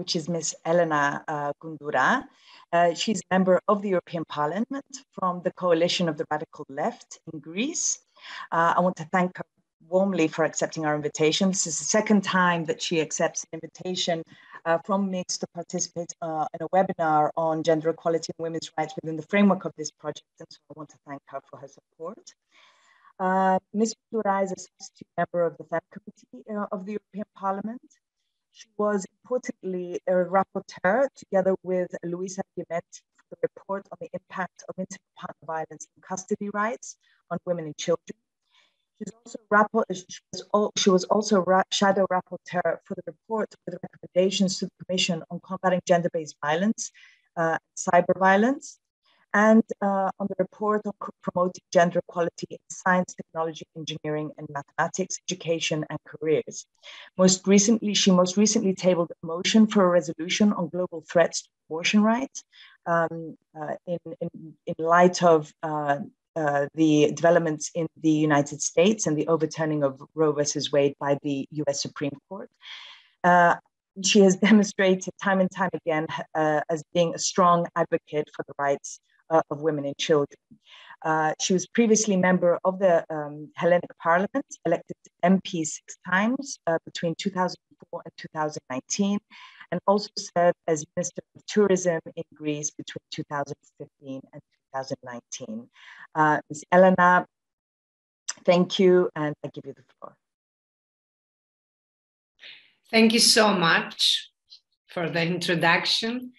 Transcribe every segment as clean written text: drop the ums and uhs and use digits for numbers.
which is Ms. Elena Gundura. She's a member of the European Parliament from the Coalition of the Radical Left in Greece. I want to thank her warmly for accepting our invitation. This is the second time that she accepts an invitation from MIX to participate in a webinar on gender equality and women's rights within the framework of this project. And so I want to thank her for her support. Ms. Gundura is a substitute member of the FEM Committee of the European Parliament. She was importantly a rapporteur together with Luisa Pimentel for the report on the impact of intimate partner violence and custody rights on women and children. She was also shadow rapporteur for the report with recommendations to the Commission on combating gender-based violence, cyber violence, and on the report on promoting gender equality in science, technology, engineering, and mathematics, education, and careers. She most recently tabled a motion for a resolution on global threats to abortion rights in light of the developments in the United States and the overturning of Roe versus Wade by the US Supreme Court. She has demonstrated time and time again as being a strong advocate for the rights of women and children. She was previously member of the Hellenic Parliament, elected MP 6 times between 2004 and 2019, and also served as Minister of Tourism in Greece between 2015 and 2019. Ms. Elena, thank you, and I give you the floor. Thank you so much for the introduction.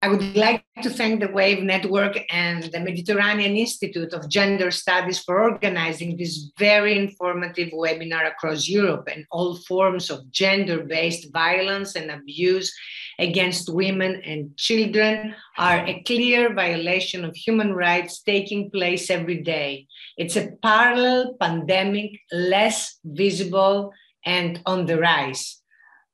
I would like to thank the WAVE Network and the Mediterranean Institute of Gender Studies for organizing this very informative webinar across Europe. And all forms of gender-based violence and abuse against women and children are a clear violation of human rights taking place every day. It's a parallel pandemic, less visible and on the rise.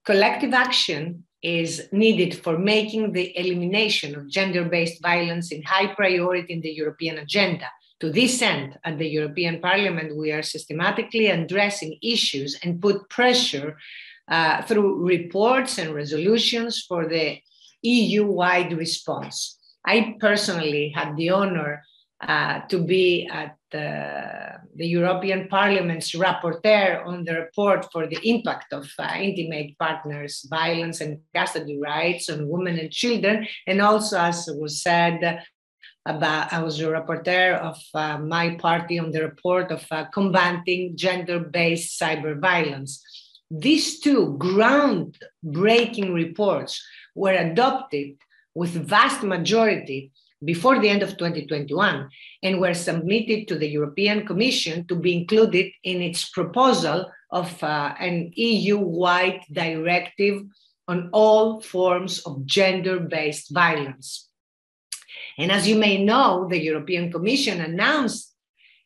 Collective action is needed for making the elimination of gender-based violence a high priority in the European agenda. To this end, at the European Parliament, we are systematically addressing issues and put pressure through reports and resolutions for the EU-wide response. I personally had the honor to be at the European Parliament's rapporteur on the report for the impact of intimate partners, violence and custody rights on women and children. And also, as was said, I was a rapporteur of my party on the report of combating gender-based cyber violence. These two groundbreaking reports were adopted with vast majority before the end of 2021 and were submitted to the European Commission to be included in its proposal of an EU-wide directive on all forms of gender-based violence. And as you may know, the European Commission announced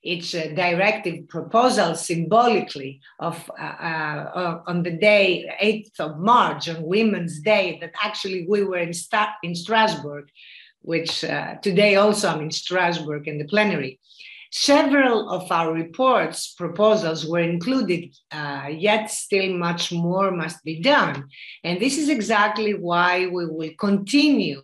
its directive proposal symbolically on the day, 8th of March, on Women's Day, that actually we were in Strasbourg, which today also I'm in Strasbourg in the plenary. Several of our reports, proposals were included, yet still much more must be done. And this is exactly why we will continue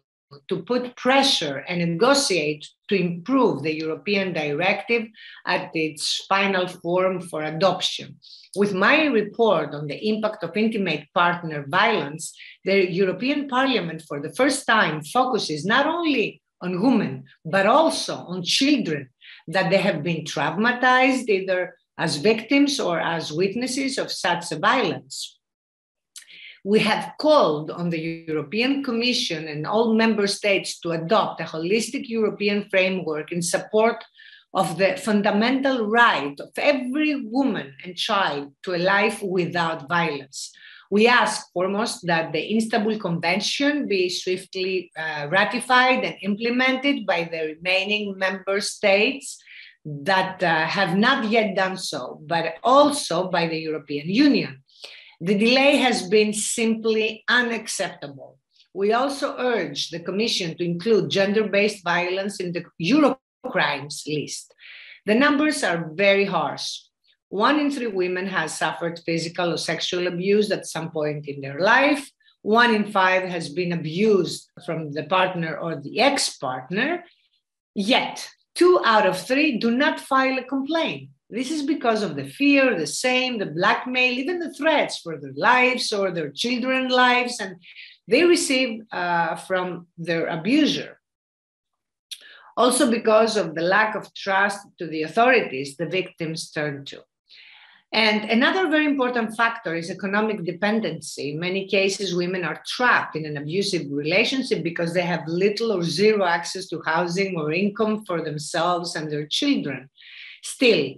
to put pressure and negotiate to improve the European directive at its final form for adoption. With my report on the impact of intimate partner violence, the European Parliament for the first time focuses not only on women, but also on children, that they have been traumatized either as victims or as witnesses of such violence. We have called on the European Commission and all member states to adopt a holistic European framework in support of the fundamental right of every woman and child to a life without violence. We ask foremost that the Istanbul Convention be swiftly ratified and implemented by the remaining member states that have not yet done so, but also by the European Union. The delay has been simply unacceptable. We also urge the Commission to include gender-based violence in the Eurocrimes list. The numbers are very harsh. 1 in 3 women has suffered physical or sexual abuse at some point in their life. 1 in 5 has been abused from the partner or the ex-partner, yet 2 out of 3 do not file a complaint. This is because of the fear, the blackmail, even the threats for their lives or their children's lives, and they receive from their abuser. Also because of the lack of trust to the authorities the victims turn to. And another very important factor is economic dependency. In many cases, women are trapped in an abusive relationship because they have little or zero access to housing or income for themselves and their children. Still,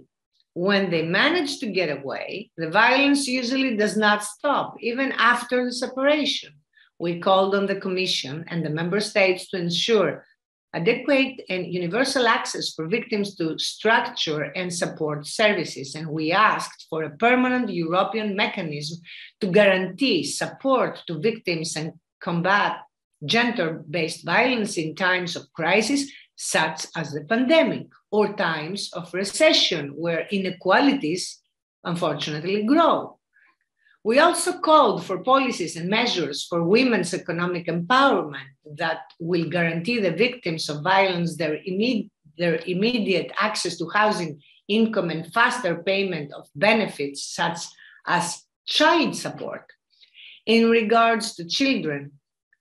when they manage to get away, the violence usually does not stop, even after the separation. We called on the Commission and the member states to ensure adequate and universal access for victims to structure and support services. And we asked for a permanent European mechanism to guarantee support to victims and combat gender-based violence in times of crisis, such as the pandemic, or times of recession, where inequalities unfortunately grow. We also called for policies and measures for women's economic empowerment that will guarantee the victims of violence their immediate access to housing, income, and faster payment of benefits such as child support. In regards to children,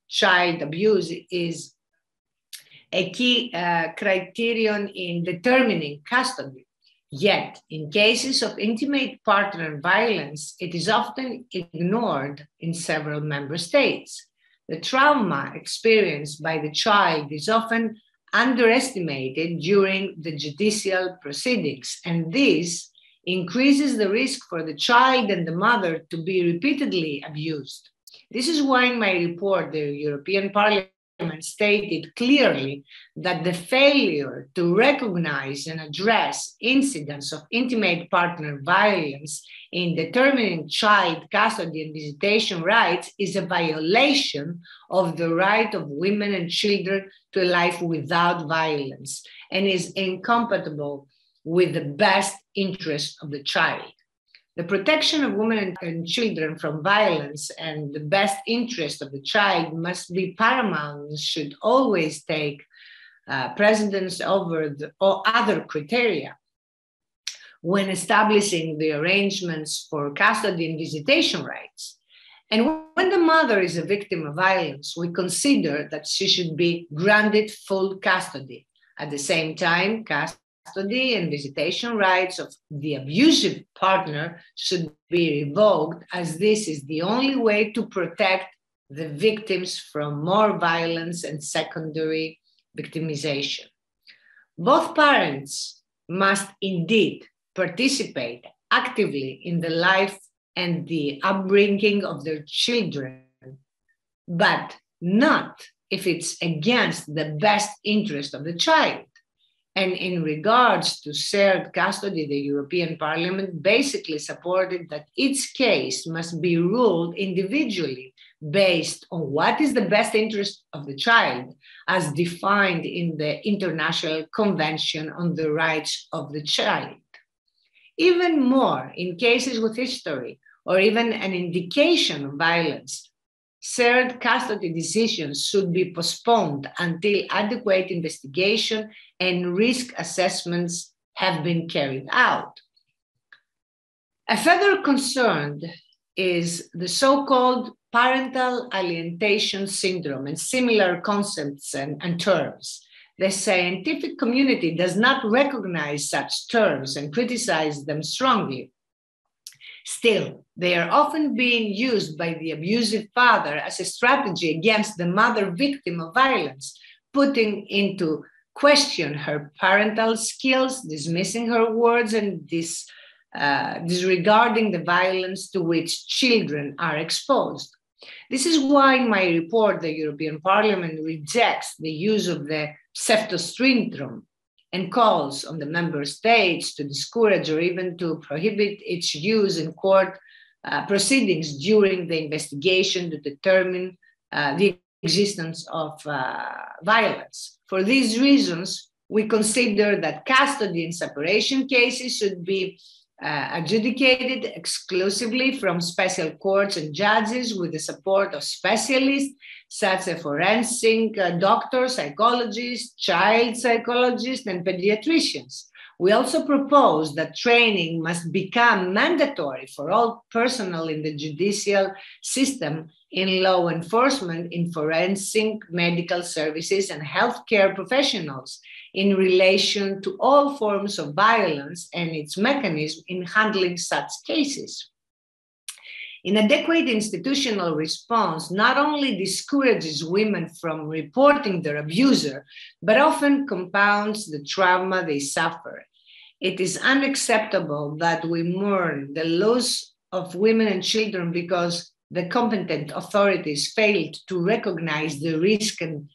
child abuse is a key criterion in determining custody. Yet, in cases of intimate partner violence, it is often ignored in several member states. The trauma experienced by the child is often underestimated during the judicial proceedings, and this increases the risk for the child and the mother to be repeatedly abused. This is why in my report, the European Parliament stated clearly that the failure to recognize and address incidents of intimate partner violence in determining child custody and visitation rights is a violation of the right of women and children to a life without violence and is incompatible with the best interest of the child. The protection of women and children from violence and the best interest of the child must be paramount and should always take precedence over all other criteria when establishing the arrangements for custody and visitation rights. And when the mother is a victim of violence, we consider that she should be granted full custody. At the same time, custody and visitation rights of the abusive partner should be revoked, as this is the only way to protect the victims from more violence and secondary victimization. Both parents must indeed participate actively in the life and the upbringing of their children, but not if it's against the best interest of the child. And in regards to shared custody, the European Parliament basically supported that each case must be ruled individually based on what is the best interest of the child, as defined in the International Convention on the Rights of the Child. Even more, in cases with history or even an indication of violence, shared custody decisions should be postponed until adequate investigation and risk assessments have been carried out. A further concern is the so-called parental alienation syndrome and similar concepts and terms. The scientific community does not recognize such terms and criticize them strongly. Still, they are often being used by the abusive father as a strategy against the mother victim of violence, putting into question her parental skills, dismissing her words, and disregarding the violence to which children are exposed. This is why in my report, the European Parliament rejects the use of the pseudo-syndrome and calls on the member states to discourage or even to prohibit its use in court proceedings during the investigation to determine the existence of violence. For these reasons, we consider that custody and separation cases should be adjudicated exclusively from special courts and judges with the support of specialists such as forensic doctors, psychologists, child psychologists, and pediatricians. We also propose that training must become mandatory for all personnel in the judicial system, in law enforcement, in forensic medical services, and healthcare professionals in relation to all forms of violence and its mechanism in handling such cases. Inadequate institutional response not only discourages women from reporting their abuser, but often compounds the trauma they suffer. It is unacceptable that we mourn the loss of women and children because the competent authorities failed to recognize the risk and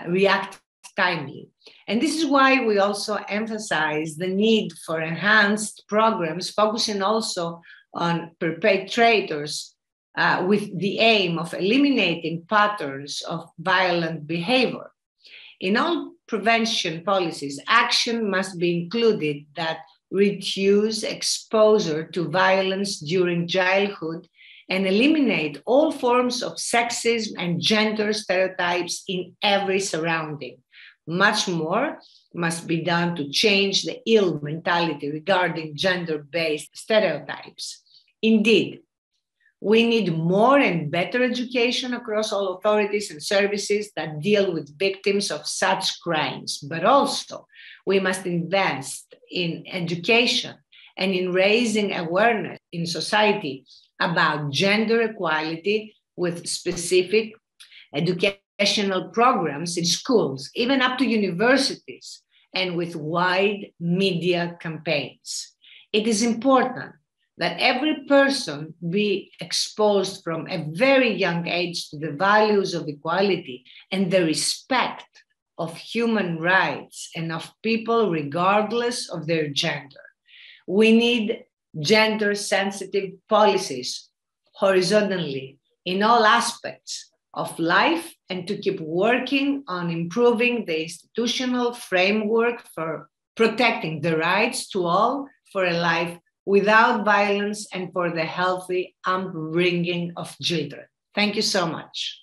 react timely. And this is why we also emphasize the need for enhanced programs focusing also on perpetrators with the aim of eliminating patterns of violent behavior. In all prevention policies, action must be included that reduce exposure to violence during childhood and eliminate all forms of sexism and gender stereotypes in every surrounding. Much more must be done to change the ill mentality regarding gender-based stereotypes. Indeed, we need more and better education across all authorities and services that deal with victims of such crimes, but also we must invest in education and in raising awareness in society about gender equality with specific educational programs in schools, even up to universities, and with wide media campaigns. It is important that every person be exposed from a very young age to the values of equality and the respect of human rights and of people regardless of their gender. We need gender-sensitive policies horizontally in all aspects of life and to keep working on improving the institutional framework for protecting the rights to all for a life without violence and for the healthy upbringing of children. Thank you so much.